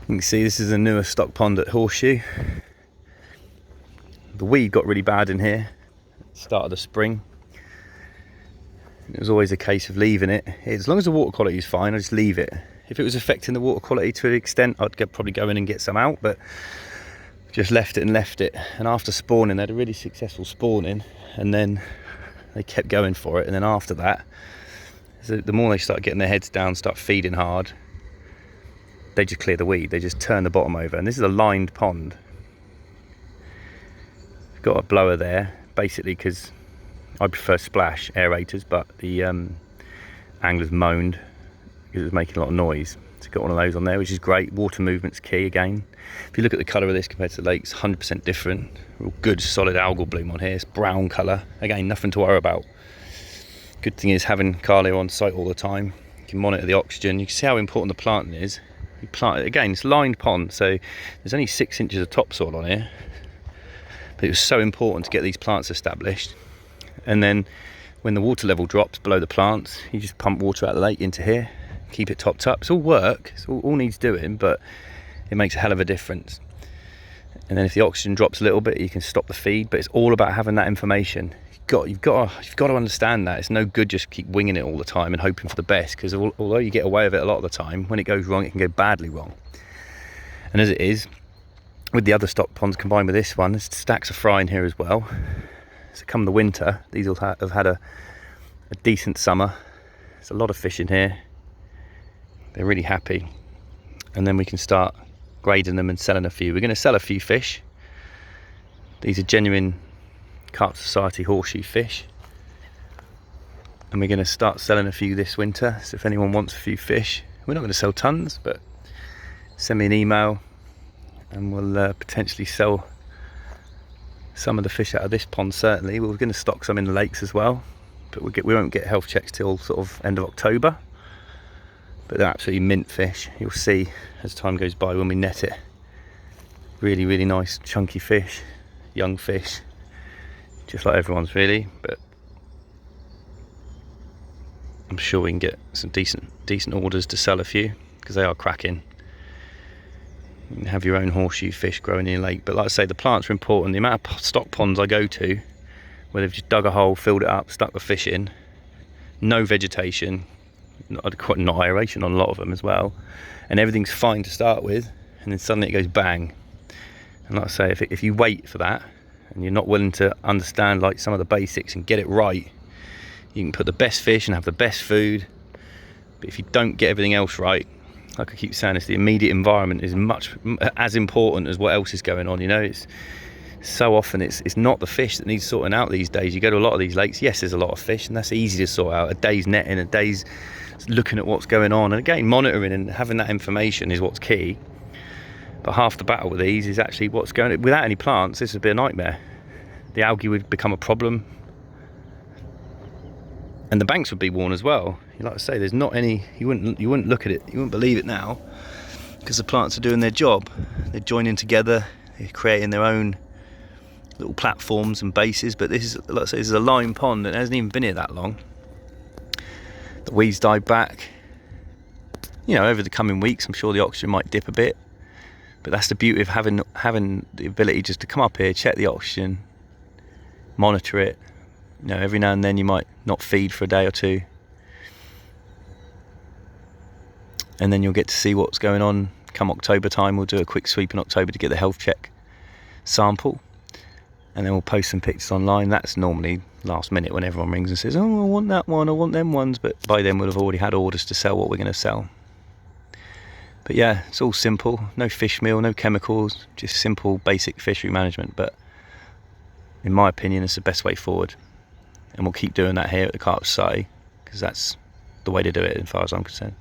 You can see this is a newer stock pond at Horseshoe. The weed got really bad in here at the start of the spring. It was always a case of leaving it. As long as the water quality is fine, I just leave it. If it was affecting the water quality to an extent, I'd probably go in and get some out, but just left it. And after spawning, they had a really successful spawning, and then they kept going for it. And then after that, the more they start getting their heads down, start feeding hard, they just clear the weed. They just turn the bottom over. And this is a lined pond. Got a blower there, basically because I prefer splash aerators, but the anglers moaned because it was making a lot of noise. So got one of those on there, which is great. Water movement's key again. If you look at the colour of this compared to the lakes, 100% different. Real good solid algal bloom on here. It's brown colour. Again, nothing to worry about. Good thing is having Carlia on site all the time. You can monitor the oxygen. You can see how important the planting is. You plant it again. It's lined pond, so there's only 6 inches of topsoil on here. But it was so important to get these plants established. And then when the water level drops below the plants, you just pump water out of the lake into here, keep it topped up. It's all work, it's all needs doing, but it makes a hell of a difference. And then if the oxygen drops a little bit, you can stop the feed, but it's all about having that information. You've got to understand that. It's no good just keep winging it all the time and hoping for the best, because although you get away with it a lot of the time, when it goes wrong, it can go badly wrong. And as it is, with the other stock ponds combined with this one, there's stacks of fry in here as well. So come the winter, these will have had a decent summer. There's a lot of fish in here. They're really happy. And then we can start grading them and selling a few. We're going to sell a few fish. These are genuine Carp Society Horseshoe fish. And we're going to start selling a few this winter. So if anyone wants a few fish, we're not going to sell tons, but send me an email and we'll potentially sell some of the fish out of this pond. Certainly we're going to stock some in the lakes as well, but we won't get health checks till sort of end of October. But they're absolutely mint fish. You'll see as time goes by when we net it. Really, really nice chunky fish, young fish, just like everyone's really. But I'm sure we can get some decent orders to sell a few, because they are cracking. You can have your own horseshoe fish growing in your lake. But like I say, the plants are important. The amount of stock ponds I go to where they've just dug a hole, filled it up, stuck the fish in, no vegetation, not aeration on a lot of them as well, and everything's fine to start with, and then suddenly it goes bang. And like I say, if you wait for that and you're not willing to understand like some of the basics and get it right, you can put the best fish and have the best food, but if you don't get everything else right, like I keep saying, it's the immediate environment is much as important as what else is going on. You know, it's so often it's not the fish that needs sorting out these days. You go to a lot of these lakes, yes, there's a lot of fish, and that's easy to sort out. A day's netting, a day's looking at what's going on, and again, monitoring and having that information is what's key. But half the battle with these is actually what's going on. Without any plants, this would be a nightmare. The algae would become a problem, and the banks would be worn as well. Like I say, there's not any. You wouldn't look at it. You wouldn't believe it now, because the plants are doing their job. They're joining together. They're creating their own little platforms and bases. But this is, like I say, this is a lime pond and it hasn't even been here that long. The weeds died back. You know, over the coming weeks, I'm sure the oxygen might dip a bit. But that's the beauty of having the ability just to come up here, check the oxygen, monitor it. You know, every now and then you might not feed for a day or two, and then you'll get to see what's going on. Come October time, we'll do a quick sweep in October to get the health check sample, and then we'll post some pictures online. That's normally last minute when everyone rings and says, oh, I want that one, I want them ones, but by then we'll have already had orders to sell what we're going to sell. But yeah, it's all simple. No fish meal, no chemicals, just simple basic fishery management. But in my opinion, it's the best way forward, and we'll keep doing that here at the Carp Society, because that's the way to do it as far as I'm concerned.